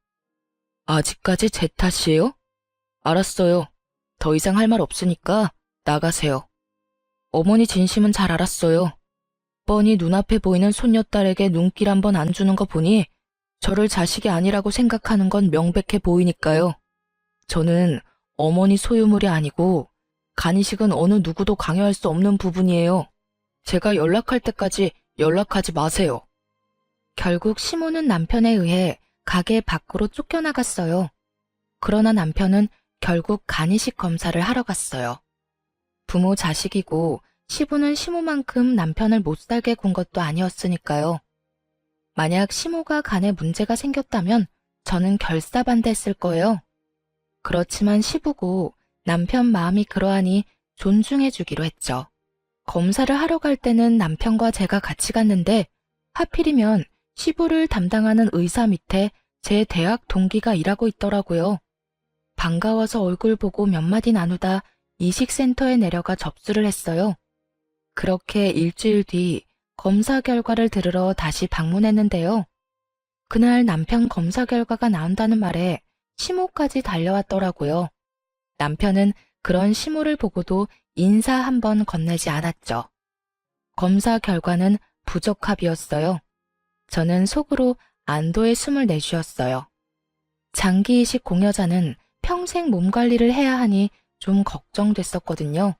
S1: 아직까지 제 탓이에요? 알았어요. 더 이상 할 말 없으니까 나가세요. 어머니 진심은 잘 알았어요. 뻔히 눈앞에 보이는 손녀딸에게 눈길 한번 안 주는 거 보니 저를 자식이 아니라고 생각하는 건 명백해 보이니까요. 저는 어머니 소유물이 아니고 간이식은 어느 누구도 강요할 수 없는 부분이에요. 제가 연락할 때까지 연락하지 마세요. 결국 시모는 남편에 의해 가게 밖으로 쫓겨나갔어요. 그러나 남편은 결국 간이식 검사를 하러 갔어요. 부모 자식이고 시부는 시모만큼 남편을 못살게 군 것도 아니었으니까요. 만약 시모가 간에 문제가 생겼다면 저는 결사반대했을 거예요. 그렇지만 시부고 남편 마음이 그러하니 존중해주기로 했죠. 검사를 하러 갈 때는 남편과 제가 같이 갔는데 하필이면 시부를 담당하는 의사 밑에 제 대학 동기가 일하고 있더라고요. 반가워서 얼굴 보고 몇 마디 나누다 이식센터에 내려가 접수를 했어요. 그렇게 일주일 뒤 검사 결과를 들으러 다시 방문했는데요. 그날 남편 검사 결과가 나온다는 말에 시모까지 달려왔더라고요. 남편은 그런 시모를 보고도 인사 한 번 건네지 않았죠. 검사 결과는 부적합이었어요. 저는 속으로 안도의 숨을 내쉬었어요. 장기 이식 공여자는 평생 몸 관리를 해야 하니 좀 걱정됐었거든요.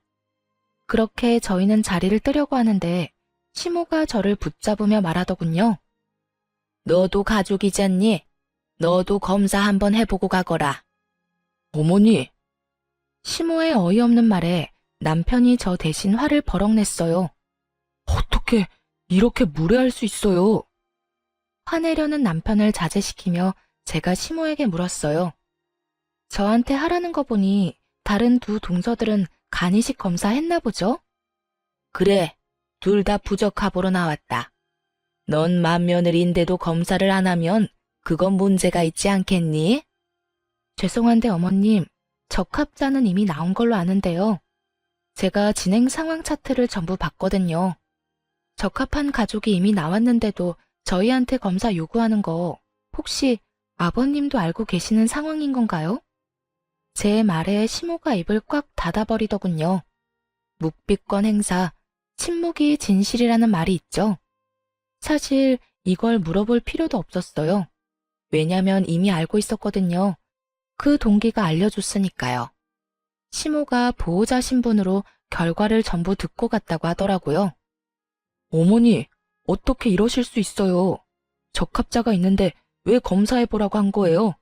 S1: 그렇게 저희는 자리를 뜨려고 하는데 시모가 저를 붙잡으며 말하더군요. 너도 가족이잖니? 너도 검사 한번 해보고 가거라. 어머니! 시모의 어이없는 말에 남편이 저 대신 화를 버럭 냈어요. 어떻게 이렇게 무례할 수 있어요? 화내려는 남편을 자제시키며 제가 시모에게 물었어요. 저한테 하라는 거 보니 다른 두 동서들은 간이식 검사 했나 보죠? 그래, 둘 다 부적합으로 나왔다. 넌 맏며느리인데도 검사를 안 하면 그건 문제가 있지 않겠니? 죄송한데 어머님, 적합자는 이미 나온 걸로 아는데요. 제가 진행 상황 차트를 전부 봤거든요. 적합한 가족이 이미 나왔는데도 저희한테 검사 요구하는 거 혹시 아버님도 알고 계시는 상황인 건가요? 제 말에 시모가 입을 꽉 닫아버리더군요. 묵비권 행사, 침묵이 진실이라는 말이 있죠. 사실 이걸 물어볼 필요도 없었어요. 왜냐면 이미 알고 있었거든요. 그 동기가 알려줬으니까요. 시모가 보호자 신분으로 결과를 전부 듣고 갔다고 하더라고요. 어머니, 어떻게 이러실 수 있어요? 적합자가 있는데 왜 검사해보라고 한 거예요?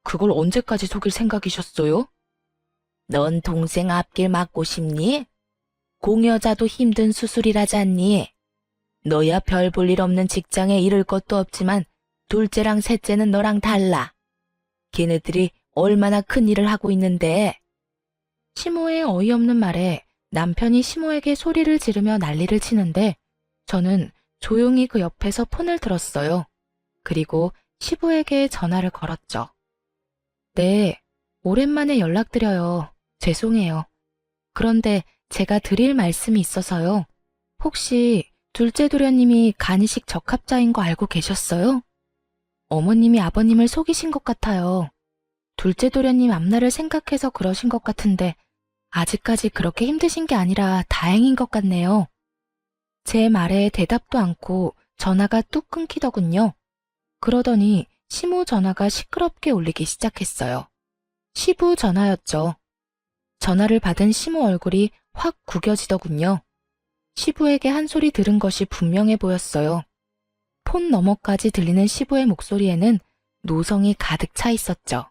S1: 그걸 언제까지 속일 생각이셨어요? 넌 동생 앞길 막고 싶니? 공여자도 힘든 수술이라잖니. 너야 별 볼 일 없는 직장에 이를 것도 없지만 둘째랑 셋째는 너랑 달라. 걔네들이 얼마나 큰 일을 하고 있는데. 시모의 어이없는 말에 남편이 시모에게 소리를 지르며 난리를 치는데 저는 조용히 그 옆에서 폰을 들었어요. 그리고 시부에게 전화를 걸었죠. 네, 오랜만에 연락드려요. 죄송해요. 그런데 제가 드릴 말씀이 있어서요. 혹시 둘째 도련님이 간이식 적합자인 거 알고 계셨어요? 어머님이 아버님을 속이신 것 같아요. 둘째 도련님 앞날을 생각해서 그러신 것 같은데 아직까지 그렇게 힘드신 게 아니라 다행인 것 같네요. 제 말에 대답도 않고 전화가 뚝 끊기더군요. 그러더니 시모 전화가 시끄럽게 울리기 시작했어요. 시부 전화였죠. 전화를 받은 시모 얼굴이 확 구겨지더군요. 시부에게 한 소리 들은 것이 분명해 보였어요. 폰 너머까지 들리는 시부의 목소리에는 노성이 가득 차 있었죠.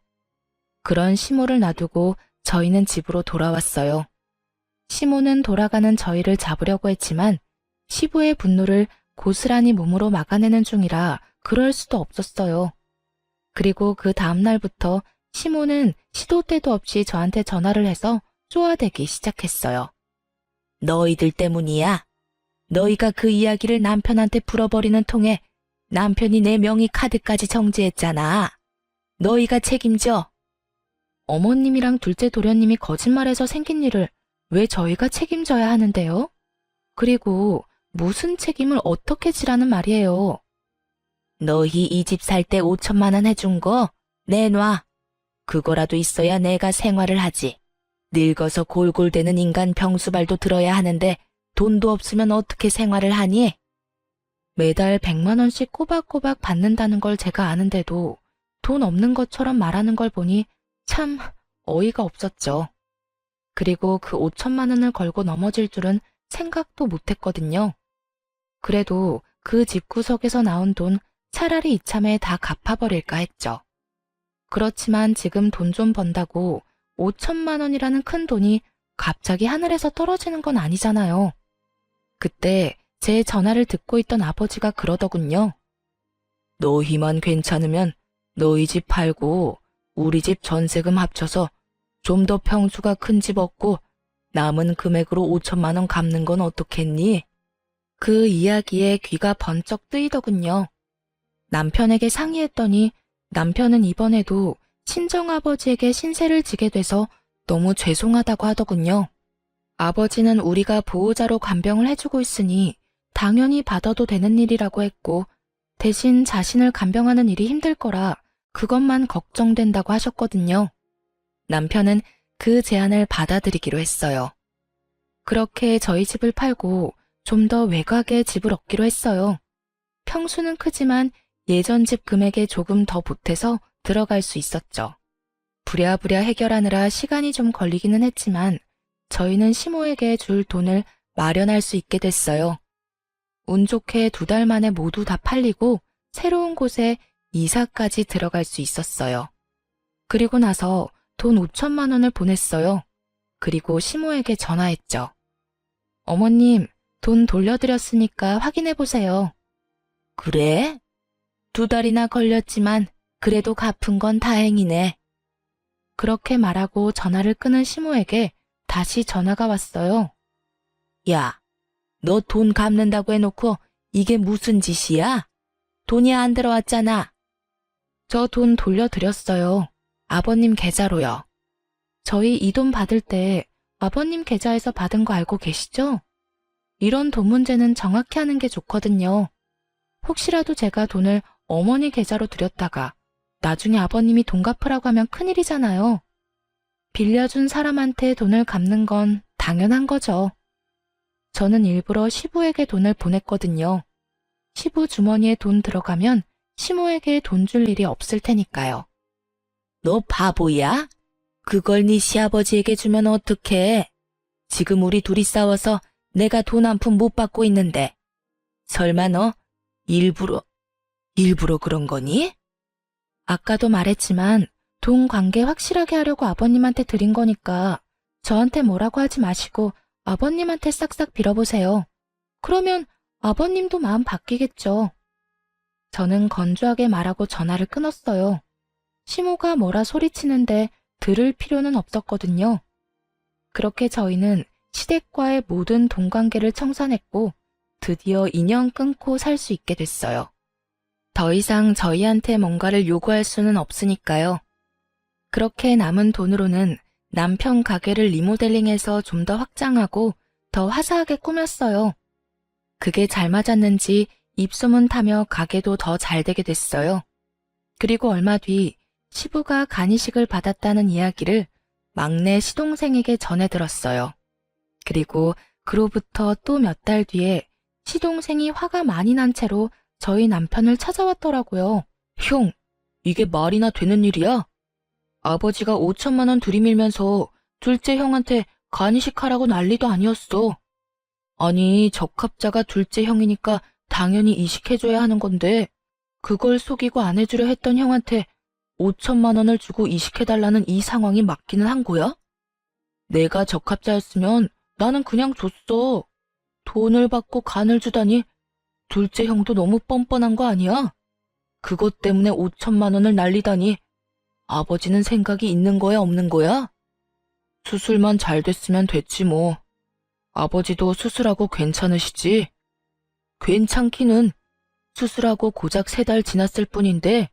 S1: 그런 시모를 놔두고 저희는 집으로 돌아왔어요. 시모는 돌아가는 저희를 잡으려고 했지만 시부의 분노를 고스란히 몸으로 막아내는 중이라 그럴 수도 없었어요. 그리고 그 다음 날부터 시모는 시도 때도 없이 저한테 전화를 해서 쪼아대기 시작했어요. 너희들 때문이야. 너희가 그 이야기를 남편한테 풀어버리는 통에 남편이 내 명의 카드까지 정지했잖아. 너희가 책임져. 어머님이랑 둘째 도련님이 거짓말해서 생긴 일을 왜 저희가 책임져야 하는데요? 그리고 무슨 책임을 어떻게 지라는 말이에요? 너희 이 집 살 때 5천만 원 해준 거 내놔. 그거라도 있어야 내가 생활을 하지. 늙어서 골골대는 인간 병수발도 들어야 하는데 돈도 없으면 어떻게 생활을 하니? 매달 100만 원씩 꼬박꼬박 받는다는 걸 제가 아는데도 돈 없는 것처럼 말하는 걸 보니 참 어이가 없었죠. 그리고 그 5천만 원을 걸고 넘어질 줄은 생각도 못했거든요. 그래도 그 집구석에서 나온 돈 차라리 이참에 다 갚아버릴까 했죠. 그렇지만 지금 돈 좀 번다고 5천만 원이라는 큰 돈이 갑자기 하늘에서 떨어지는 건 아니잖아요. 그때 제 전화를 듣고 있던 아버지가 그러더군요. 너희만 괜찮으면 너희 집 팔고 우리 집 전세금 합쳐서 좀 더 평수가 큰 집 얻고 남은 금액으로 5천만 원 갚는 건 어떻겠니? 그 이야기에 귀가 번쩍 뜨이더군요. 남편에게 상의했더니 남편은 이번에도 친정아버지에게 신세를 지게 돼서 너무 죄송하다고 하더군요. 아버지는 우리가 보호자로 간병을 해주고 있으니 당연히 받아도 되는 일이라고 했고 대신 자신을 간병하는 일이 힘들 거라 그것만 걱정된다고 하셨거든요. 남편은 그 제안을 받아들이기로 했어요. 그렇게 저희 집을 팔고 좀 더 외곽에 집을 얻기로 했어요. 평수는 크지만 예전 집 금액에 조금 더 보태서 들어갈 수 있었죠. 부랴부랴 해결하느라 시간이 좀 걸리기는 했지만 저희는 시모에게 줄 돈을 마련할 수 있게 됐어요. 운 좋게 2달 만에 모두 다 팔리고 새로운 곳에 이사까지 들어갈 수 있었어요. 그리고 나서 돈 5천만 원을 보냈어요. 그리고 시모에게 전화했죠. 어머님, 돈 돌려드렸으니까 확인해보세요. 그래? 2달이나 걸렸지만 그래도 갚은 건 다행이네. 그렇게 말하고 전화를 끊은 시모에게 다시 전화가 왔어요. 야, 너 돈 갚는다고 해놓고 이게 무슨 짓이야? 돈이 안 들어왔잖아. 저 돈 돌려드렸어요. 아버님 계좌로요. 저희 이 돈 받을 때 아버님 계좌에서 받은 거 알고 계시죠? 이런 돈 문제는 정확히 하는 게 좋거든요. 혹시라도 제가 돈을 어머니 계좌로 드렸다가 나중에 아버님이 돈 갚으라고 하면 큰일이잖아요. 빌려준 사람한테 돈을 갚는 건 당연한 거죠. 저는 일부러 시부에게 돈을 보냈거든요. 시부 주머니에 돈 들어가면 시모에게 돈 줄 일이 없을 테니까요. 너 바보야? 그걸 네 시아버지에게 주면 어떡해? 지금 우리 둘이 싸워서 내가 돈 한 푼 못 받고 있는데. 설마 너 일부러 그런 거니? 아까도 말했지만 돈 관계 확실하게 하려고 아버님한테 드린 거니까 저한테 뭐라고 하지 마시고 아버님한테 싹싹 빌어보세요. 그러면 아버님도 마음 바뀌겠죠. 저는 건조하게 말하고 전화를 끊었어요. 시모가 뭐라 소리치는데 들을 필요는 없었거든요. 그렇게 저희는 시댁과의 모든 돈 관계를 청산했고 드디어 인연 끊고 살 수 있게 됐어요. 더 이상 저희한테 뭔가를 요구할 수는 없으니까요. 그렇게 남은 돈으로는 남편 가게를 리모델링해서 좀 더 확장하고 더 화사하게 꾸몄어요. 그게 잘 맞았는지 입소문 타며 가게도 더 잘 되게 됐어요. 그리고 얼마 뒤 시부가 간이식을 받았다는 이야기를 막내 시동생에게 전해 들었어요. 그리고 그로부터 또 몇 달 뒤에 시동생이 화가 많이 난 채로 저희 남편을 찾아왔더라고요. 형, 이게 말이나 되는 일이야? 아버지가 5천만 원 들이밀면서 둘째 형한테 간이식하라고 난리도 아니었어. 아니, 적합자가 둘째 형이니까 당연히 이식해줘야 하는 건데 그걸 속이고 안 해주려 했던 형한테 5천만 원을 주고 이식해달라는 이 상황이 맞기는 한 거야? 내가 적합자였으면 나는 그냥 줬어. 돈을 받고 간을 주다니 둘째 형도 너무 뻔뻔한 거 아니야? 그것 때문에 5천만 원을 날리다니 아버지는 생각이 있는 거야 없는 거야? 수술만 잘 됐으면 됐지 뭐. 아버지도 수술하고 괜찮으시지? 괜찮기는 수술하고 고작 3달 지났을 뿐인데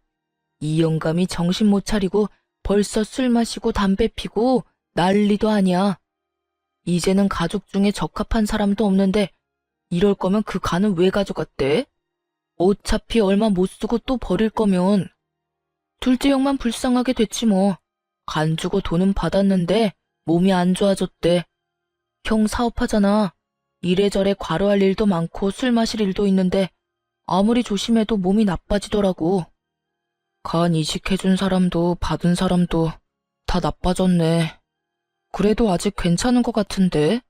S1: 이 영감이 정신 못 차리고 벌써 술 마시고 담배 피고 난리도 아니야. 이제는 가족 중에 적합한 사람도 없는데 이럴 거면 그 간은 왜 가져갔대? 어차피 얼마 못 쓰고 또 버릴 거면. 둘째 형만 불쌍하게 됐지 뭐. 간 주고 돈은 받았는데 몸이 안 좋아졌대. 형 사업하잖아. 이래저래 과로할 일도 많고 술 마실 일도 있는데 아무리 조심해도 몸이 나빠지더라고. 간 이식해준 사람도 받은 사람도 다 나빠졌네. 그래도 아직 괜찮은 것 같은데?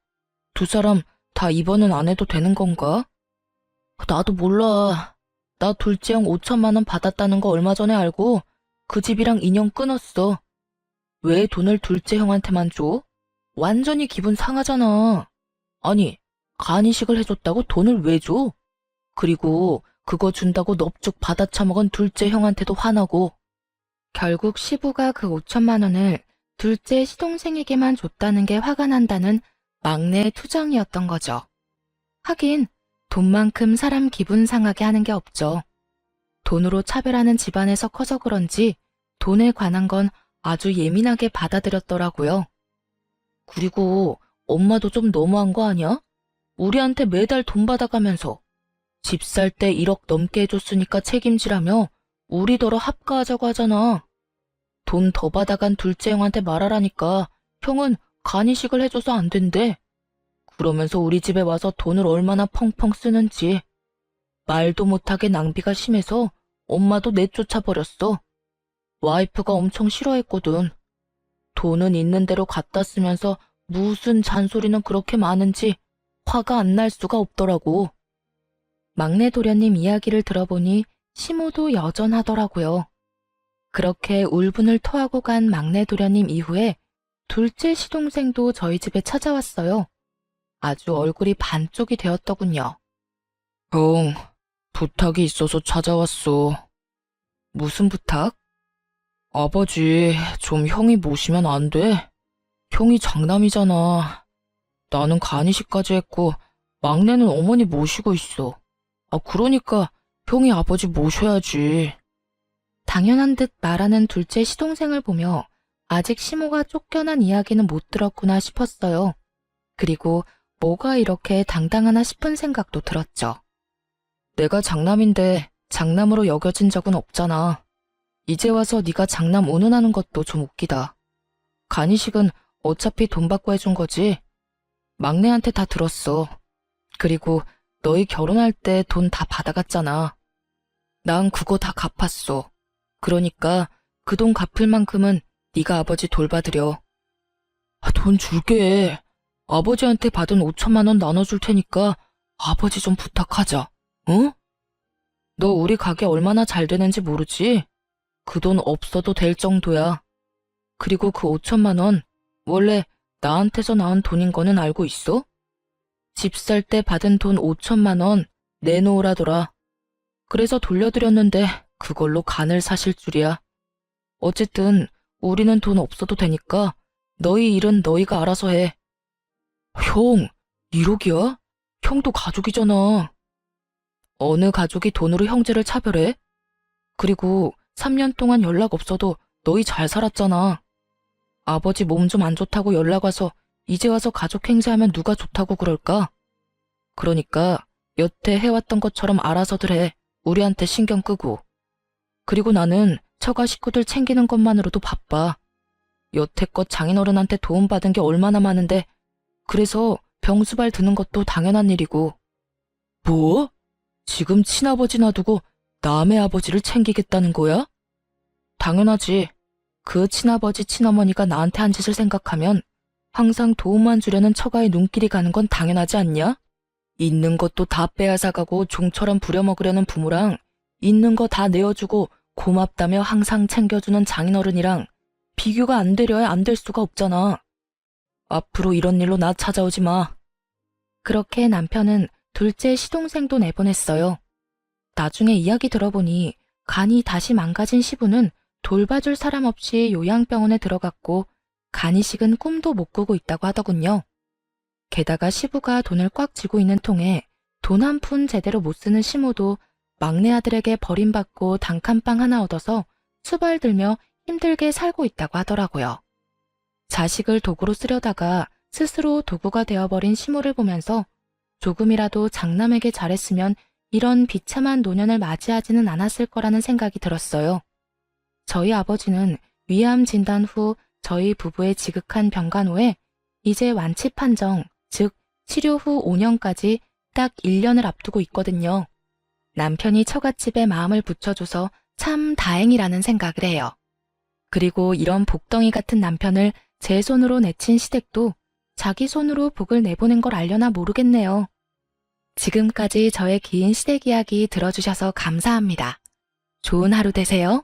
S1: 2사람 다 입원은 안 해도 되는 건가? 나도 몰라. 나 둘째 형 5천만 원 받았다는 거 얼마 전에 알고 그 집이랑 인연 끊었어. 왜 돈을 둘째 형한테만 줘? 완전히 기분 상하잖아. 아니, 간이식을 해줬다고 돈을 왜 줘? 그리고 그거 준다고 넙죽 받아쳐먹은 둘째 형한테도 화나고. 결국 시부가 그 5천만 원을 둘째 시동생에게만 줬다는 게 화가 난다는 막내의 투정이었던 거죠. 하긴 돈만큼 사람 기분 상하게 하는 게 없죠. 돈으로 차별하는 집안에서 커서 그런지 돈에 관한 건 아주 예민하게 받아들였더라고요. 그리고 엄마도 좀 너무한 거 아니야? 우리한테 매달 돈 받아가면서 집 살 때 1억 넘게 해줬으니까 책임지라며 우리더러 합가하자고 하잖아. 돈 더 받아간 둘째 형한테 말하라니까 형은 간이식을 해줘서 안 된대. 그러면서 우리 집에 와서 돈을 얼마나 펑펑 쓰는지. 말도 못하게 낭비가 심해서 엄마도 내쫓아 버렸어. 와이프가 엄청 싫어했거든. 돈은 있는 대로 갖다 쓰면서 무슨 잔소리는 그렇게 많은지 화가 안 날 수가 없더라고. 막내 도련님 이야기를 들어보니 시모도 여전하더라고요. 그렇게 울분을 토하고 간 막내 도련님 이후에 둘째 시동생도 저희 집에 찾아왔어요. 아주 얼굴이 반쪽이 되었더군요. 형, 부탁이 있어서 찾아왔어. 무슨 부탁? 아버지, 좀 형이 모시면 안 돼? 형이 장남이잖아. 나는 간이식까지 했고 막내는 어머니 모시고 있어. 그러니까 형이 아버지 모셔야지. 당연한 듯 말하는 둘째 시동생을 보며 아직 시모가 쫓겨난 이야기는 못 들었구나 싶었어요. 그리고 뭐가 이렇게 당당하나 싶은 생각도 들었죠. 내가 장남인데 장남으로 여겨진 적은 없잖아. 이제 와서 네가 장남 운운하는 것도 좀 웃기다. 간이식은 어차피 돈 받고 해준 거지. 막내한테 다 들었어. 그리고 너희 결혼할 때 돈 다 받아갔잖아. 난 그거 다 갚았어. 그러니까 그 돈 갚을 만큼은 네가 아버지 돌봐드려. 돈 줄게. 아버지한테 받은 5천만 원 나눠줄 테니까 아버지 좀 부탁하자. 응? 너 우리 가게 얼마나 잘 되는지 모르지? 그 돈 없어도 될 정도야. 그리고 그 5천만 원 원래 나한테서 나온 돈인 거는 알고 있어? 집 살 때 받은 돈 5천만 원 내놓으라더라. 그래서 돌려드렸는데 그걸로 간을 사실 줄이야. 어쨌든 우리는 돈 없어도 되니까 너희 일은 너희가 알아서 해. 형, 1억이야? 형도 가족이잖아. 어느 가족이 돈으로 형제를 차별해? 그리고 3년 동안 연락 없어도 너희 잘 살았잖아. 아버지 몸 좀 안 좋다고 연락 와서 이제 와서 가족 행세하면 누가 좋다고 그럴까? 그러니까 여태 해왔던 것처럼 알아서들 해. 우리한테 신경 끄고. 그리고 나는 처가 식구들 챙기는 것만으로도 바빠. 여태껏 장인어른한테 도움받은 게 얼마나 많은데 그래서 병수발 드는 것도 당연한 일이고. 뭐? 지금 친아버지 놔두고 남의 아버지를 챙기겠다는 거야? 당연하지. 그 친아버지 친어머니가 나한테 한 짓을 생각하면 항상 도움만 주려는 처가의 눈길이 가는 건 당연하지 않냐? 있는 것도 다 빼앗아가고 종처럼 부려먹으려는 부모랑 있는 거 다 내어주고 고맙다며 항상 챙겨주는 장인어른이랑 비교가 안 되려야 안 될 수가 없잖아. 앞으로 이런 일로 나 찾아오지 마. 그렇게 남편은 둘째 시동생도 내보냈어요. 나중에 이야기 들어보니 간이 다시 망가진 시부는 돌봐줄 사람 없이 요양병원에 들어갔고 간이식은 꿈도 못 꾸고 있다고 하더군요. 게다가 시부가 돈을 꽉 쥐고 있는 통에 돈 한 푼 제대로 못 쓰는 시모도 막내 아들에게 버림받고 단칸방 하나 얻어서 수발 들며 힘들게 살고 있다고 하더라고요. 자식을 도구로 쓰려다가 스스로 도구가 되어버린 시모를 보면서 조금이라도 장남에게 잘했으면 이런 비참한 노년을 맞이하지는 않았을 거라는 생각이 들었어요. 저희 아버지는 위암 진단 후 저희 부부의 지극한 병간호에 이제 완치 판정, 즉 치료 후 5년까지 딱 1년을 앞두고 있거든요. 남편이 처갓집에 마음을 붙여줘서 참 다행이라는 생각을 해요. 그리고 이런 복덩이 같은 남편을 제 손으로 내친 시댁도 자기 손으로 복을 내보낸 걸 알려나 모르겠네요. 지금까지 저의 긴 시댁 이야기 들어주셔서 감사합니다. 좋은 하루 되세요.